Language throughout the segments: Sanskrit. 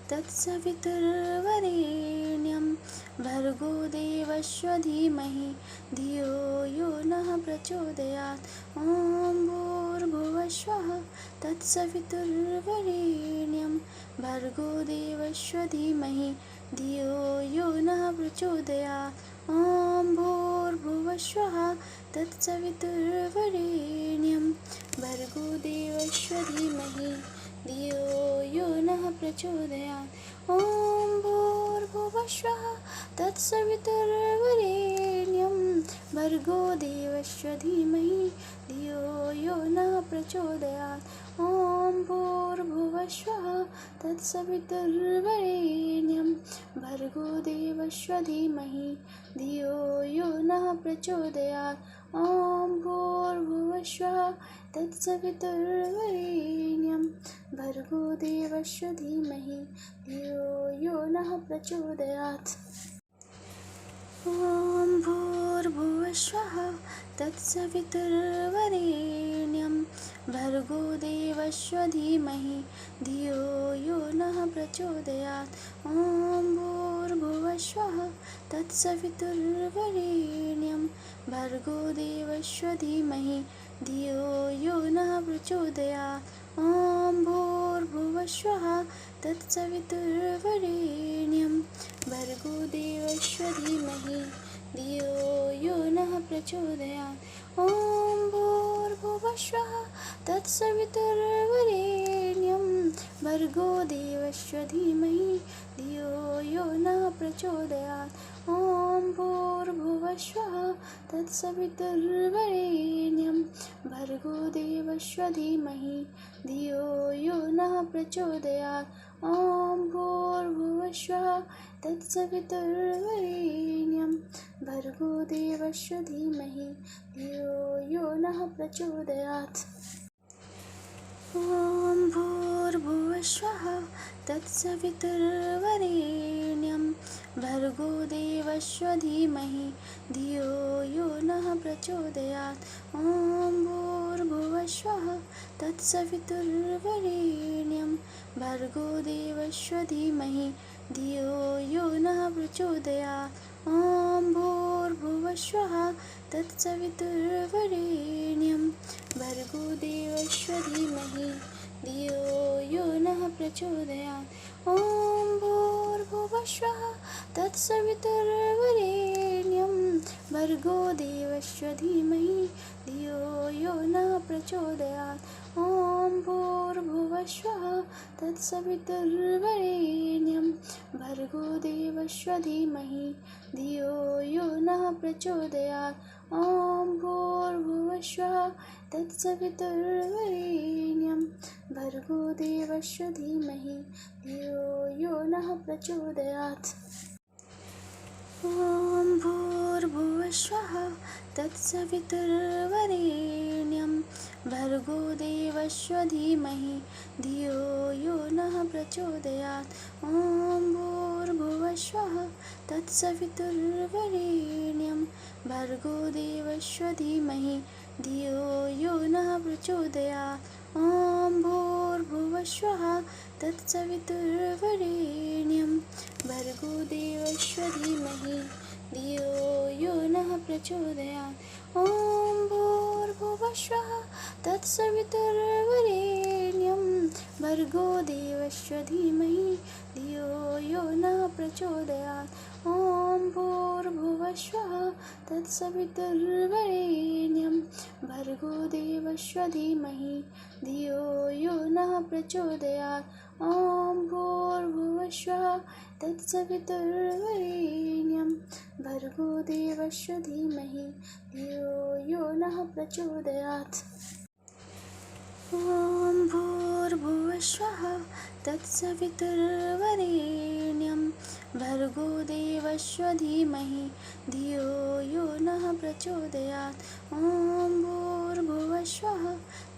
तत्सवितुर्वरेण्यं भर्गो देवस्य धीमहि धियो यो नः प्रचोदयात्। ॐ भूर्भुवस्वः तत्सवितुर्वरेण्यं भर्गो देवस्य धीमहि धियो यो नः प्रचोदयात्। ॐ भूर्भुवस्वः तत्सवितुर्वरेण्यं भर्गो देवस्य धीमहि धियो यो नः प्रचोदयात्। ॐ भूर्भुवस्वः तत्सवितुर्वरेण्यं भर्गो देवस्य धीमहि धियो यो नः प्रचोदयात्। ॐ भूर्भुवस्वः तत्सवितुर्वरेण्यं भर्गो देवस्य धीमहि धियो यो नः प्रचोदयात्। ॐ भूर्भुवस्वः तत्सवितुर्वरेण्यं भर्गो देवस्य धीमहि धियो यो नः प्रचोदयात्। ॐ भूर्भुवस्वः तत्सवितुर्वरेण्यं भर्गो देवस्य धीमहि धियो यो नः प्रचोदयात्। ॐ भूर्भुवस्वः तत्सवितुर्वरेण्यं भर्गो देवस्य धीमहि धियो यो नः प्रचोदयात्। ॐ भूर्भुवस्वः तत्सवितुर्वरेण्यं भर्गो देवस्य धीमहि धियो यो नः प्रचोदयात्। ॐ भूर्भुवस्वः तत्सवितुर्वरेण्यं भर्गो देवस्य धीमहि धियो यो नः प्रचोदयात्। ॐ भूर्भुवस्वः तत्सवितुर्वरेण्यं भर्गो देवस्य धीमहि धियो यो नः प्रचोदयात्। ॐ भूर्भुवस्वः तत्सवितुर्वरेण्यं भर्गो देवस्य धीमहि धियो यो नः प्रचोदयात्। ॐ भूर्भुवस्वः तत्सवितुर्वरेण्यं भर्गो देवस्य धीमहि धियो यो नः प्रचोदयात्। ॐ भूर्भुवस्वः तत्सवितुर्वरेण्यं भर्गो देवस्य धीमहि धियो यो नः प्रचोदयात्। ॐ भूर्भुवस्वः तत्सवितुर्वरेण्यं भर्गो देवस्य धीमहि धियो यो नः प्रचोदयात्। ॐ भूर्भुवस्वः तत्सवितुर्वरेण्यं भर्गो देवस्य धीमहि धियो यो नः प्रचोदयात्। ॐ भूर्भुवस्वः तत्सवितुर्वरेण्यं भर्गो देवस्य धीमहि धियो यो नः प्रचोदयात्। ॐ भूर्भुवस्वः तत्सवितुर्वरेण्यं भर्गो देवस्य धीमहि धियो यो नः प्रचोदयात्। ॐ भूर्भुवस्वः तत्सवितुर्वरेण्यं भर्गो देवस्य धीमहि धियो यो नः प्रचोदयात्। ॐ भूर्भुवस्वः तत्सवितुर्वरेण्यं भर्गो देवस्य धीमहि धियो यो नः प्रचोदयात्। ॐ भूर्भुवस्वः तत्सवितुर्वरेण्यं भर्गो देवस्य धीमहि धियो यो नः प्रचोदयात्। ॐ भूर्भुवस्वः तत्सवितुर्वरेण्यं भर्गो देवस्य धीमहि धियो यो नः प्रचोदयात्। ॐ भूर्भुवस्वः तत्सवितुर्वरेण्यं भर्गो देवस्य धीमहि धियो यो नः प्रचोदयात्। ॐ भूर्भुवस्वः तत्सवितुर्वरेण्यं भर्गो देवस्य धीमहि धियो यो नः प्रचोदयात्। ॐ भूर्भुवस्वः तत्सवितुर्वरेण्यं भर्गो देवस्य धीमहि धियो यो नः प्रचोदयात्। ॐ भूर्भुवस्वः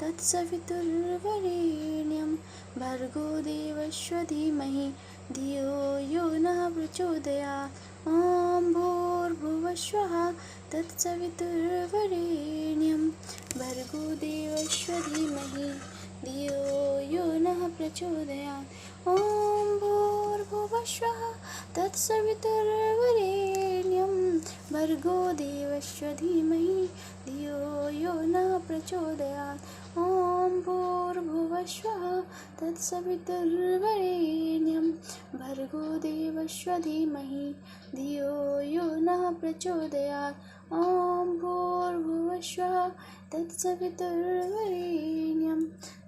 तत्सवितुर्वरेण्यं भर्गो देवस्य धीमहि धियो यो नः प्रचोदयात्। ॐ भूर्भुवस्वः तत्सवितुर्वरेण्यं भर्गो देवस्य धीमहि धियो यो नः प्रचोदयात्। ॐ भूर्भुवस्वः तत्सवितुर्वरेण्यं भर्गो देवस्य धीमहि धियो यो नः प्रचोदयात्। ॐ भूर्भुवस्वः तत्सवितुर्वरेण्यं भर्गो देवस्य धीमहि धियो यो नः प्रचोदयात्। ॐ भूर्भुवस्वः तत्सवितुर्वरेण्यं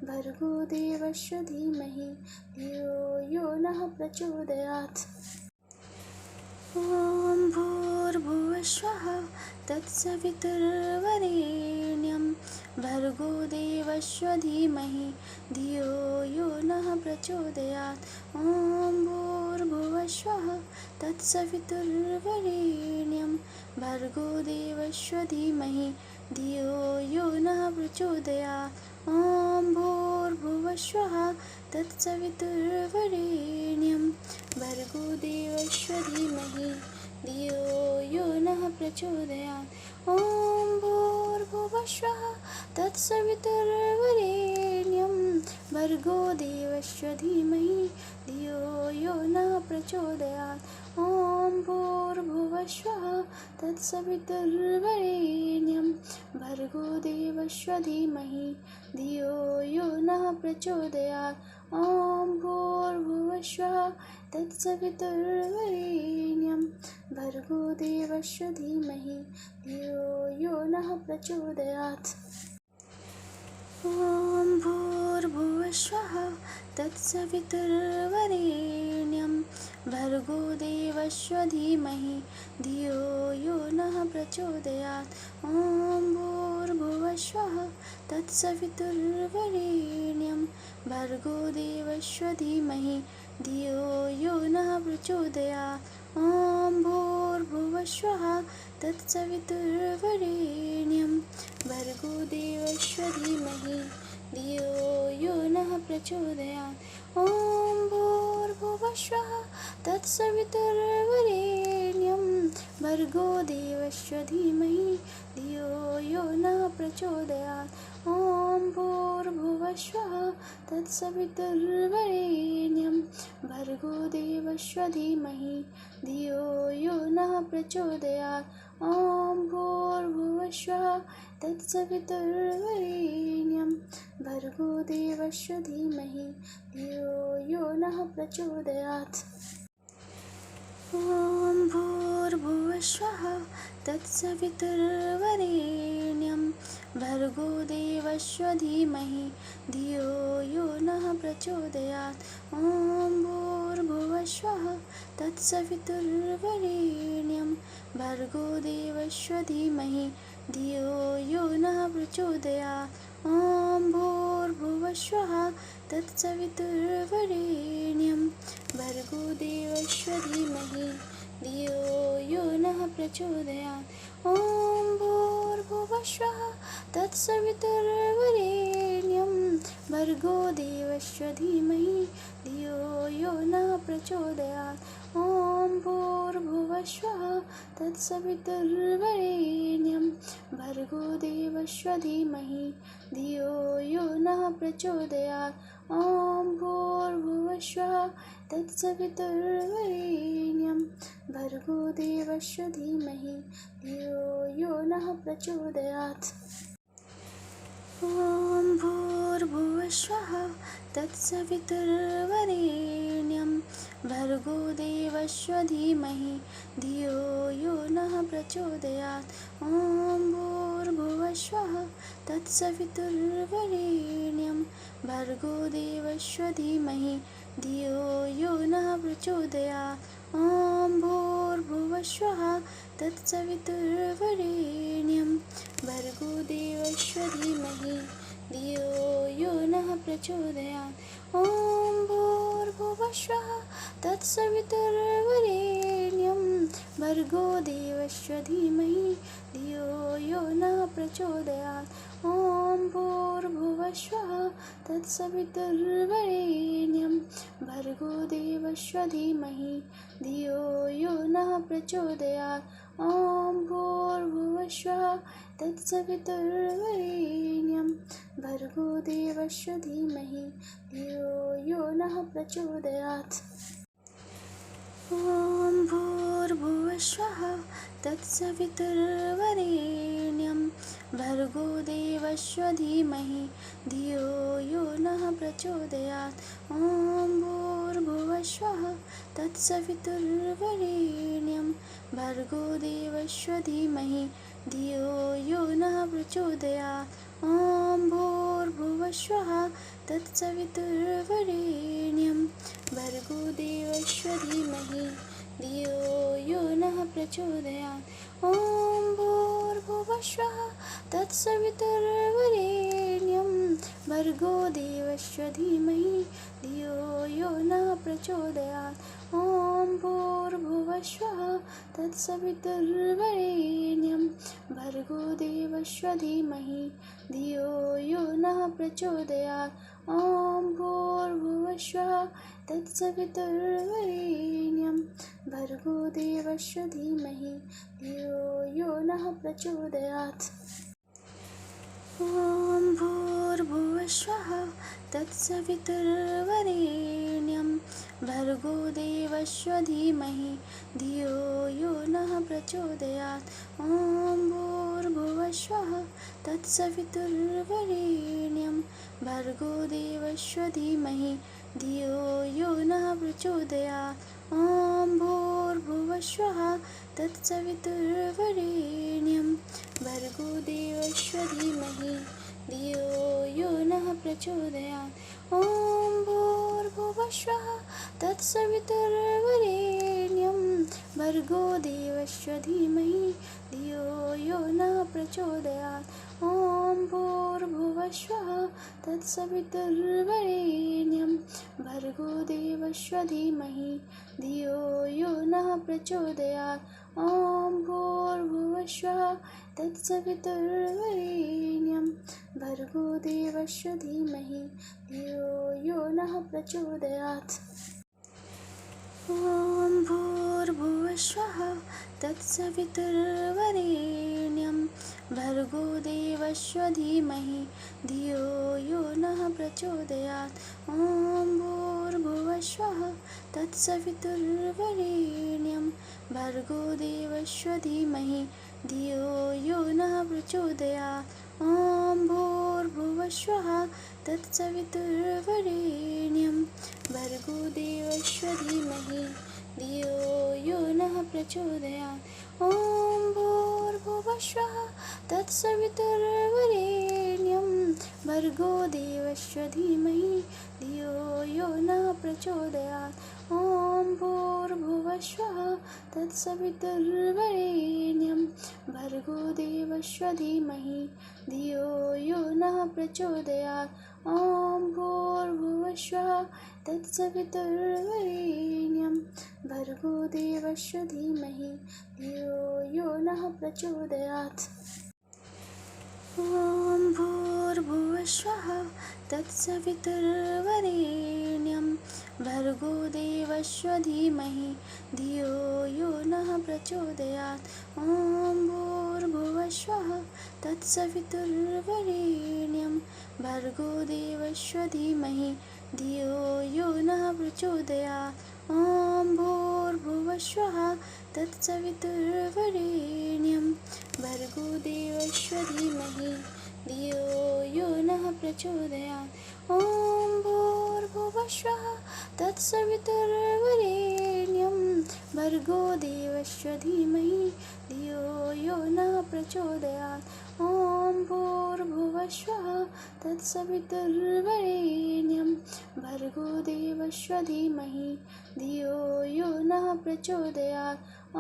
भर्गो देवस्य धीमहि धियो यो नः प्रचोदयात्। ॐ भूर्भुवस्वः तत्सवितुर्वरेण्यं भर्गो देवस्य धीमहि धियो यो नः प्रचोदयात्। ॐ भूर्भुवस्वः तत्सवितुर्वरेण्यं भर्गो देवस्य धीमहि धियो यो नः प्रचोदयात्। ॐ भूर्भुवस्वः तत्सवितुर्वरेण्यं भर्गो देवस्य धीमहि धियो यो नः प्रचोदयात्। ॐ भूर्भुवस्वः तत्सवितुर्वरेण्यं भर्गो देवस्य धीमहि धियो यो नः प्रचोदयात्। ॐ भूर्भुवस्वः तत्सवितुर्वरेण्यं भर्गो देवस्य धीमहि धियो यो नः प्रचोदयात्। ॐ भूर्भुवस्वः तत्सवितुर्वरेण्यं भर्गो देवस्य धीमहि धियो यो नः प्रचोदयात्। ॐ भूर्भुवस्वः तत्सवितुर्वरेण्यं भर्गो देवस्य धीमहि धियो यो नः प्रचोदयात्। ॐ भूर्भुवस्वः तत्सवितुर्वरेण्यं भर्गो देवस्य धीमहि धियो यो नः प्रचोदयात्। ॐ भूर्भुवस्वः तत्सवितुर्वरेण्यं भर्गो देवस्य धीमहि धियो यो नः प्रचोदयात्। ॐ भूर्भुवस्वः तत्सवितुर्वरेण्यं भर्गो देवस्य धीमहि धियो यो नः प्रचोदयात्। ॐ भूर्भुवस्वः तत्सवितुर्वरेण्यं भर्गो देवस्य धीमहि धियो यो नः प्रचोदयात्। ॐ भूर्भुवस्वः तत्सवितुर्वरेण्यं भर्गो देवस्य धीमहि धियो यो नः प्रचोदयात्। ॐ भूर्भुवस्वः तत्सवितुर्वरेण्यं भर्गो देवस्य धीमहि धियो यो नः प्रचोदयात्। ॐ भूर्भुवस्वः तत्सवितुर्वरेण्यं भर्गो देवस्य धीमहि धियो यो नः प्रचोदयात्। ॐ भूर्भुवस्वः तत्सवितुर्वरेण्यं भर्गो देवस्य धीमहि धियो यो नः प्रचोदयात्। ॐ भूर्भुवस्वः तत्सवितुर्वरेण्यं भर्गो देवस्य धीमहि धियो यो नः प्रचोदयात्। ॐ भूर्भुवस्वः तत्सवितुर्वरेण्यं भर्गो देवस्य धीमहि धियो यो नः प्रचोदयात्। ॐ भूर्भुवस्वः तत्सवितुर्वरेण्यं भर्गो देवस्य धीमहि धियो यो नः प्रचोदयात्। ॐ भूर्भुवस्वः तत्सवितुर्वरेण्यं भर्गो देवस्य धीमहि धियो यो नः प्रचोदयात्। ॐ भूर्भुवस्वः तत्सवितुर्वरेण्यं भर्गो देवस्य धीमहि धियो यो नः प्रचोदयात्। ॐ भूर्भुवस्वः तत्सवितुर्वरेण्यं भर्गो देवस्य धीमहि धियो यो नः प्रचोदयात्। ॐ भूर्भुवस्वः तत्सवितुर्वरेण्यं भर्गो देवस्य धीमहि धियो यो नः प्रचोदयात्। ॐ भूर्भुवस्वः तत्सवितुर्वरेण्यं भर्गो देवस्य धीमहि धियो यो नः प्रचोदयात्। ॐ भूर्भुवस्वः तत्सवितुर्वरेण्यं भर्गो देवस्य धीमहि धियो यो नः प्रचोदयात्। ॐ भूर्भुवस्वः तत्सवितुर्वरेण्यं भर्गो देवस्य धीमहि धियो यो नः प्रचोदयात्। ॐ भूर्भुवस्वः तत्सवितुर्वरेण्यं भर्गो देवस्य धीमहि धियो यो नः प्रचोदयात्। ॐ भूर्भुवस्वः तत्सवितुर्वरेण्यं भर्गो देवस्य धीमहि धियो यो नः प्रचोदयात्। ॐ भूर्भुवस्वः तत्सवितुर्वरेण्यं भर्गो देवस्य धीमहि धियो यो नः प्रचोदयात्। ॐ भूर्भुवस्वः तत्सवितुर्वरेण्यं भर्गो देवस्य धीमहि धियो यो नः प्रचोदयात्। ॐ भूर्भुवस्वः तत्सवितुर्वरेण्यं भर्गो देवस्य धीमहि धियो यो नः प्रचोदयात्। ॐ भूर्भुवस्वः तत्सवितुर्वरेण्यं भर्गो देवस्य धीमहि धियो यो नः प्रचोदयात्। ॐ भूर्भुवस्वः तत्सवितुर्वरेण्यं भर्गो देवस्य धीमहि धियो यो नः प्रचोदयात्। ॐ भूर्भुवस्वः तत्सवितुर्वरेण्यं भर्गो देवस्य धीमहि धियो यो नः प्रचोदयात्। ॐ भूर्भुवस्वः तत्सवितुर्वरेण्यं भर्गो देवस्य धीमहि धियो यो नः प्रचोदयात्। ॐ भूर्भुवस्वः तत्सवितुर्वरेण्यं भर्गो देवस्य धीमहि धियो यो नः प्रचोदयात्। ॐ भूर्भुवस्वः तत्सवितुर्वरेण्यं भर्गो देवस्य धीमहि धियो यो नः प्रचोदयात्। ॐ भूर्भुवस्वः तत्सवितुर्वरेण्यं भर्गो देवस्य धीमहि धियो यो नः प्रचोदयात्। ॐ भूर्भुवस्वः तत्सवितुर्वरेण्यं भर्गो देवस्य धीमहि धियो यो नः प्रचोदयात्। ॐ भूर्भुवस्वः तत्सवितुर्वरेण्यं भर्गो देवस्य धीमहि धियो यो नः प्रचोदयात्। ॐ भूर्भुवस्वः तत्सवितुर्वरेण्यं भर्गो देवस्य धीमहि धियो यो नः प्रचोदयात्। ॐ भूर्भुवस्वः तत्सवितुर्वरेण्यं भर्गो देवस्य धीमहि धियो यो नः प्रचोदयात्। ॐ भूर्भुवस्वः तत्सवितुर्वरेण्यं भर्गो देवस्य धीमहि धियो यो नः प्रचोदयात्। ॐ भूर्भुवस्वः तत्सवितुर्वरेण्यं भर्गो देवस्य धीमहि धियो यो नः प्रचोदयात्। ॐ भूर्भुवस्वः तत्सवितुर्वरेण्यं भर्गो देवस्य धीमहि धियो यो नः प्रचोदयात्। ॐ भूर्भुवस्वः तत्सवितुर्वरेण्यं भर्गो देवस्य धीमहि धियो यो नः प्रचोदयात्। ॐ भूर्भुवस्वः तत्सवितुर्वरेण्यं भर्गो देवस्य धीमहि धियो यो नः प्रचोदयात्। ॐ भूर्भुवस्वः तत्सवितुर्वरेण्यं भर्गो देवस्य धीमहि धियो यो नः प्रचोदयात्। ॐ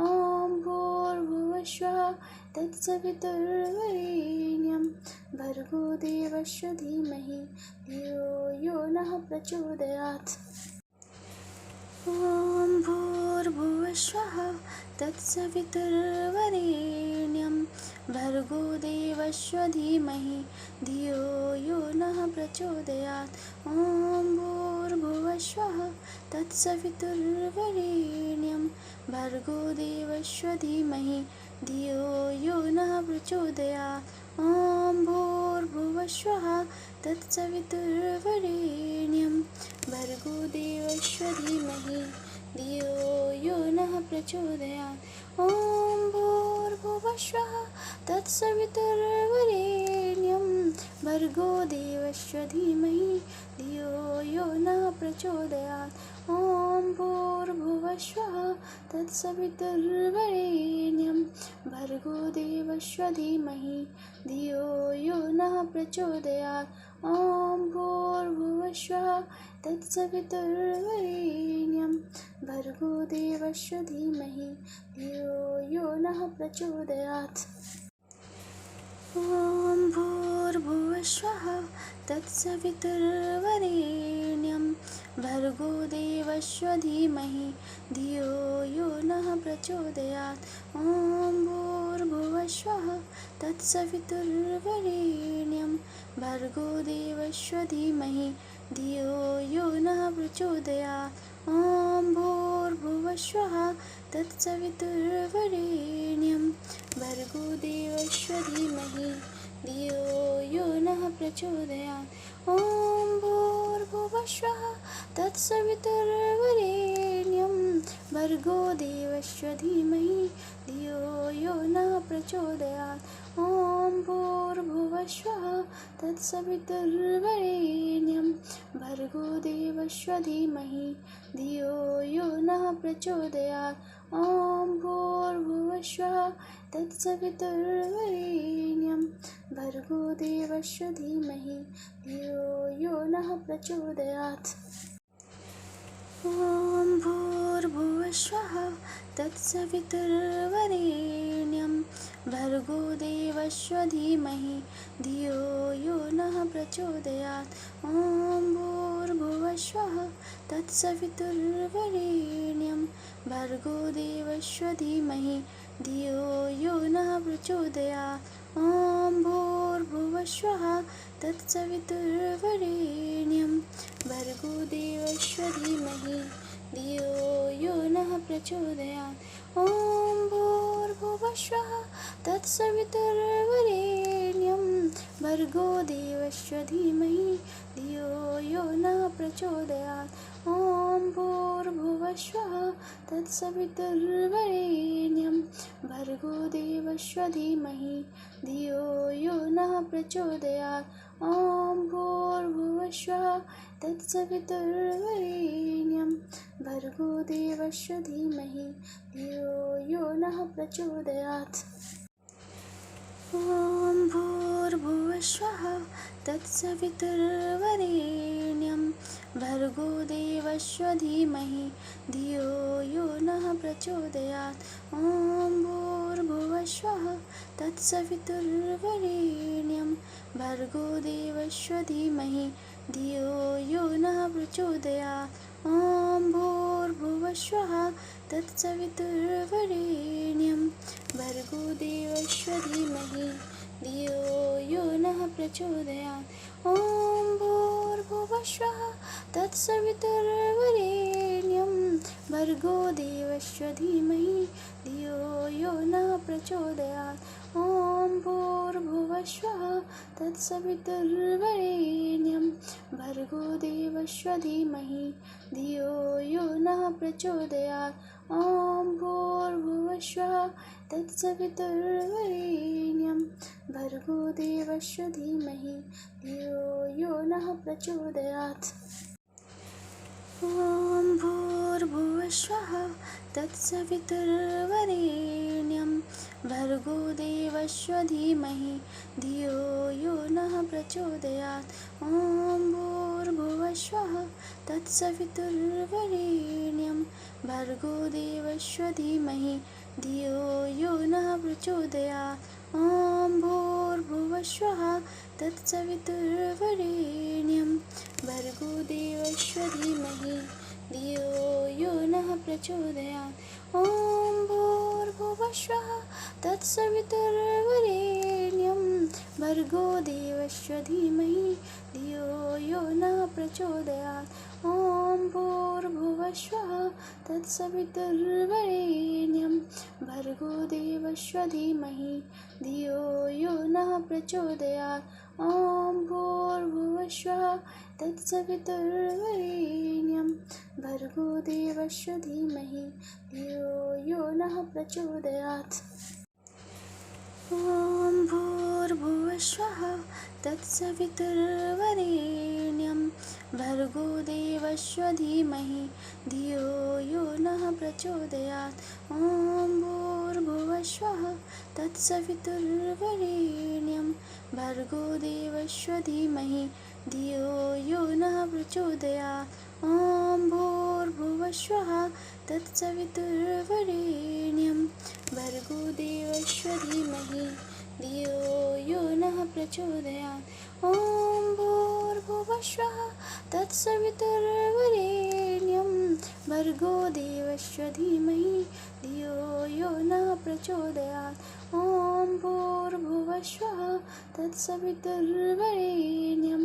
भूर्भुवस्वः तत्सवितुर्वरेण्यं भर्गो देवस्य धीमहि धियो यो नः प्रचोदयात्। ॐ भूर्भुवस्वः तत्सवितुर्वरेण्यं भर्गो देवस्य धीमहि धियो यो नः प्रचोदयात्। ॐ भूर्भुवस्वः तत्सवितुर्वरेण्यं भर्गो देवस्य धीमहि धियो यो नः प्रचोदयात्। ॐ भूर्भुवस्वः तत्सवितुर्वरेण्यं भर्गो देवस्य धीमहि धियो यो प्रचोदयात्। ॐ भूर्भुवस्वः तत्सवितुर्वरेण्यं भर्गो देवस्य धीमहि धियो यो नः प्रचोदयात्। ॐ भूर्भुवस्वः तत्सवितुर्वरेण्यं भर्गो देवस्य धीमहि धियो यो नः प्रचोदयात्। ॐ भूर्भुवस्वः तत्सवितुर्वरेण्यं भर्गो देवस्य धीमहि धियो यो नः प्रचोदयात्। ॐ भूर्भुवस्वः तत्सवितुर्वरेण्यं भर्गो देवस्य धीमहि धियो यो नः प्रचोदयात्। ॐ भूर्भुवस्वः तत्सवितुर्वरेण्यं भर्गो देवस्य धीमहि धियो यो नः प्रचोदयात्। ॐ भूर्भुवस्वः तत्सवितुर्वरेण्यं भर्गो देवस्य धीमहि धियो यो नः प्रचोदयात्। ॐ भूर्भुवस्वः तत्सवितुर्वरेण्यं भर्गो देवस्य धीमहि धियो यो नः प्रचोदयात्। ॐ भूर्भुवस्वः तत्सवितुर्वरेण्यं भर्गो देवस्य धीमहि धियो यो नः प्रचोदयात्। ॐ भूर्भुवस्वः तत्सवितुर्वरेण्यं भर्गो देवस्य धीमहि धियो यो नः प्रचोदयात्। ॐ भूर्भुवस्वः तत्सवितुर्वरेण्यं भर्गो देवस्य धीमहि धियो यो नः प्रचोदयात्। ॐ भूर्भुवस्वः तत्सवितुर्वरेण्यं भर्गो देवस्य धीमहि धियो यो नः प्रचोदयात्। ॐ भूर्भुवस्वः तत्सवितुर्वरेण्यं भर्गो देवस्य धीमहि धियो यो नः प्रचोदयात्। ॐ भूर्भुवस्वः तत्सवितुर्वरेण्यं भर्गो देवस्य धीमहि धियो यो नः प्रचोदयात्। ॐ भूर्भुवस्वः तत्सवितुर्वरेण्यं भर्गो देवस्य धीमहि धियो यो नः प्रचोदयात्। ॐ भूर्भुवस्वः तत्सवितुर्वरेण्यं भर्गो देवस्य धीमहि धियो यो नः प्रचोदयात्। ॐ भूर्भुवस्वः तत्सवितुर्वरेण्यं भर्गो देवस्य धीमहि धियो यो नः प्रचोदयात्। ॐ भूर्भुवस्वः तत्सवितुर्वरेण्यं भर्गो देवस्य धीमहि धियो यो नः प्रचोदयात्। ॐ भूर्भुवस्वः तत्सवितुर्वरेण्यं भर्गो देवस्य धीमहि धियो यो नः प्रचोदयात्। ॐ भूर्भुवस्वः तत्सवितुर्वरेण्यं भर्गो देवस्य धीमहि धियो यो नः प्रचोदयात्। ॐ भूर्भुवस्वः तत्सवितुर्वरेण्यं भर्गो देवस्य धीमहि धियो यो नः प्रचोदयात्। ॐ भूर्भुवस्वः तत्सवितुर्वरेण्यं भर्गो देवस्य धीमहि धियो यो नः प्रचोदयात्। ॐ भूर्भुवस्वः तत्सवितुर्वरेण्यं भर्गो देवस्य धीमहि धियो यो नः प्रचोदयात्। ॐ भूर्भुवस्वः तत्सवितुर्वरेण्यं भर्गो देवस्य धीमहि धियो यो नः प्रचोदयात्। ॐ भूर्भुवस्वः तत्सवितुर्वरेण्यं भर्गो देवस्य धीमहि धियो यो नः प्रचोदयात्। ॐ भूर्भुवस्वः तत्सवितुर्वरेण्यं भर्गो देवस्य धीमहि धियो यो नः प्रचोदयात्। ॐ भूर्भुवस्वः तत्सवितुर्वरेण्यं भर्गो देवस्य धीमहि धियो यो नः प्रचोदयात्। ॐ भूर्भुवस्वः तत्सवितुर्वरेण्यं भर्गो देवस्य धीमहि धियो यो नः प्रचोदयात्। ॐ भूर्भुवस्वः तत्सवितुर्वरेण्यं भर्गो देवस्य धीमहि धियो यो नः प्रचोदयात्। ॐ भूर्भुवस्वः तत्सवितुर्वरेण्यं भर्गो देवस्य धीमहि धियो यो नः प्रचोदयात्। ॐ भूर्भुवस्वः तत्सवितुर्वरेण्यं भर्गो देवस्य धीमहि धियो यो नः प्रचोदयात्। ॐ भूर्भुवस्वः तत्सवितुर्वरेण्यं भर्गो देवस्य धीमहि धियो यो नः प्रचोदयात्। ॐ भूर्भुवस्वः तत्सवितुर्वरेण्यं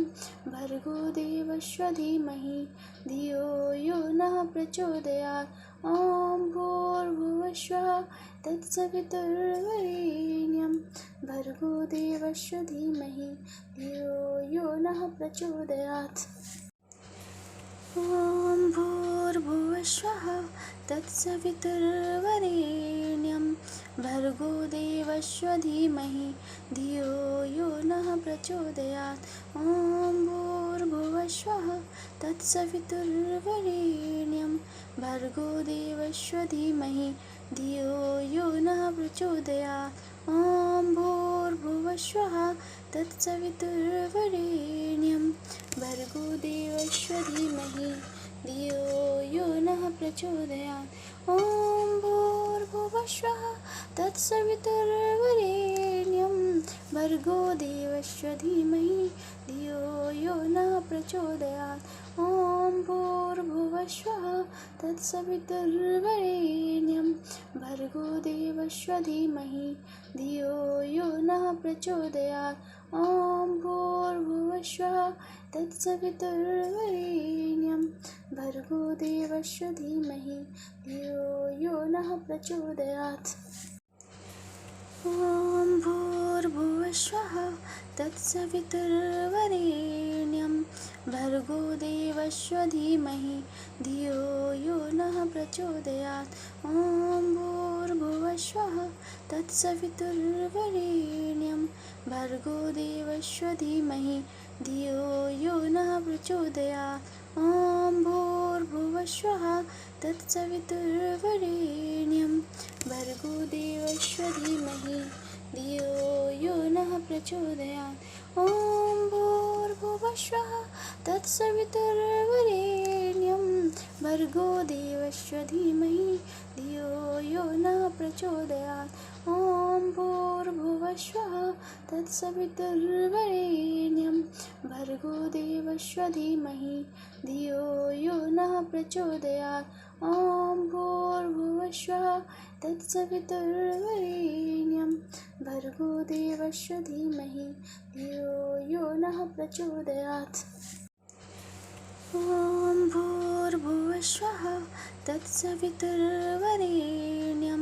भर्गो देवस्य धीमहि धियो यो नः प्रचोदयात्। ॐ भूर्भुवस्वः तत्सवितुर्वरेण्यं भर्गो देवस्य धीमहि धियो यो नः प्रचोदयात्। ॐ भूर्भुवस्वः तत्सवितुर्वरेण्यं भर्गो देवस्य धीमहि धियो यो नः प्रचोदयात्। ॐ भूर्भुवस्वः तत्सवितुर्वरेण्यं भर्गो देवस्य धीमहि धियो यो नः प्रचोदयात्। ॐ भूर्भुवस्वः तत्सवितुर्वरेण्यं भर्गो देवस्य धीमहि धियो यो नः प्रचोदयात्। ॐ भूर्भुवस्वः तत्सवितुर्वरेण्यं भर्गो देवस्य धीमहि धियो यो नः प्रचोदयात्। ॐ भूर्भुवस्वः तत्सवितुर्वरेण्यं भर्गो देवस्य धीमहि धियो यो नः प्रचोदयात्। ॐ भूर्भुवस्वः तत्सवितुर्वरेण्यं भर्गो देवस्य धीमहि धियो यो नः प्रचोदयात्। ॐ भूर्भुवस्वः तत्सवितुर्वरेण्यं भर्गो देवस्य धीमहि धियो यो नः प्रचोदयात्। ॐ भूर्भुवस्वः तत्सवितुर्वरेण्यं भर्गो देवस्य धीमहि धियो यो नः प्रचोदयात्। ॐ भूर्भुवस्वः तत्सवितुर्वरेण्यं भर्गो देवस्य धीमहि धियो यो नः प्रचोदयात्। ॐ भूर्भुवस्वः तत्सवितुर्वरेण्यं भर्गो देवस्य धीमहि धियो यो नः प्रचोदयात्। ॐ भूर्भुवस्वः तत्सवितुर्वरेण्यं भर्गो देवस्य धीमहि धियो यो नः प्रचोदयात्। ॐ भूर्भुवस्वः तत्सवितुर्वरेण्यं भर्गो देवस्य धीमहि धियो यो नः प्रचोदयात्। ॐ भूर्भुवस्वः तत्सवितुर्वरेण्यं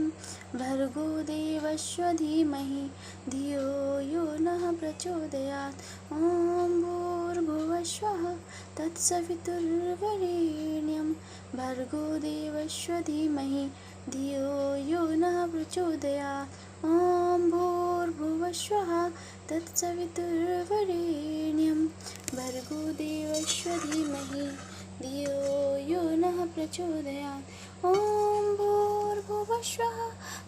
भर्गो देवस्य धीमहि धियो यो नः प्रचोदयात्। ॐ भूर्भुवस्वः तत्सवितुर्वरेण्यं भर्गो देवस्य धीमहि धियो यो नः प्रचोदयात्। ॐ भूर्भुवस्वः तत्सवितुर्वरेण्यं भर्गो देवस्य धीमहि धियो यो नः प्रचोदयात्। ॐ भूर्भुवस्वः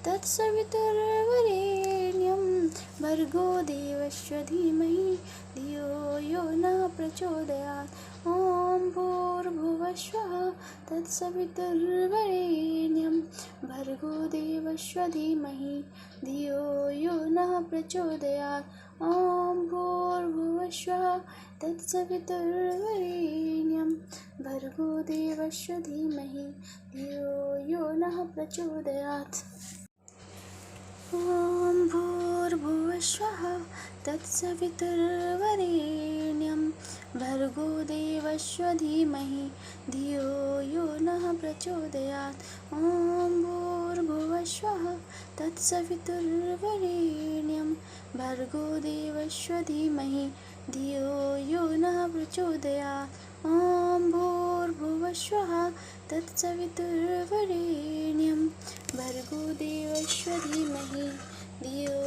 तत्सवितुर्वरेण्यं भर्गो देवस्य धीमहि धियो यो नः प्रचोदयात्। ॐ भूर्भुवस्वः तत्सवितुर्वरेण्यं भर्गो देवस्य धीमहि धियो यो नः प्रचोदयात्। ॐ भूर्भुवस्वः तत्सवितुर्वरेण्यं भर्गो देवस्य धीमहि धियो यो नः प्रचोदयात्। ॐ भूर्भुवस्वः तत्सवितुर्वरेण्यं भर्गो देवस्य धीमहि धियो यो नः प्रचोदयात्। ॐ भूर्भुवस्वः तत्सवितुर्वरेण्यं भर्गो देवस्य धीमहि धियो यो नः प्रचोदयात्। ॐ भूर्भुवस्वः तत्सवितुर्वरेण्यं भर्गो देवस्य धीमहि धियो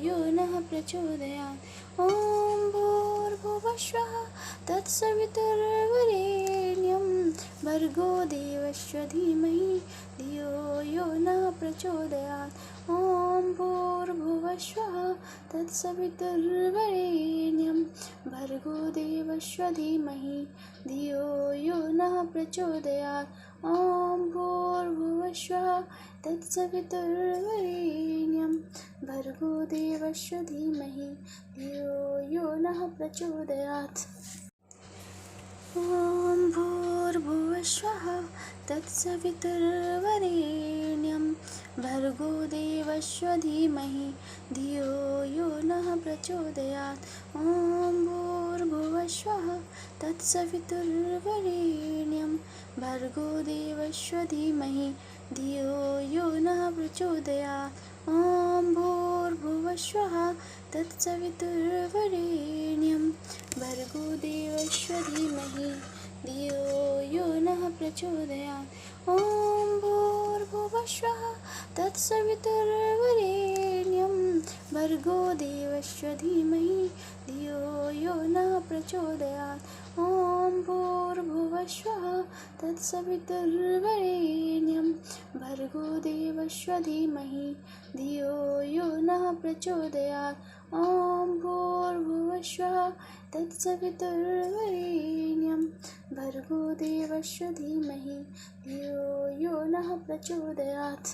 यो नः प्रचोदयात्। ॐ भूर्भुवस्वः तत्सवितुर्वरेण्यं भर्गो देवस्य धीमहि धियो यो नः प्रचोदयात्। ॐ भूर्भुवस्वः तत्सवितुर्वरेण्यं भर्गो देवस्य धीमहि धियो यो नः प्रचोदयात्। ॐ भूर्भुवस्वः तत्सवितुर्वरेण्यं भर्गो देवस्य धीमहि धियो यो नः प्रचोदयात्। ॐ भूर्भुवस्वः तत्सवितुर्वरेण्यं भर्गो देवस्य धीमहि धियो यो नः प्रचोदयात्। ॐ भूर्भुवस्वः तत्सवितुर्वरेण्यं भर्गो देवस्य धीमहि धियो यो नः प्रचोदयात्। ॐ भूर्भुवस्वः तत्सवितुर्वरेण्यं भर्गो देवस्य धीमहि धियो यो नः प्रचोदयात्। ॐ भूर्भुवस्वः तत्सवितुर्वरेण्यं भर्गो देवस्य धीमहि धियो यो नः प्रचोदयात्। ॐ भूर्भुवस्वः तत्सवितुर्वरेण्यं भर्गो देवस्य धीमहि धियो यो नः प्रचोदयात्। ॐ भूर्भुवस्वः तत्सवितुर्वरेण्यं भर्गो देवस्य धीमहि धियो यो नः प्रचोदयात्।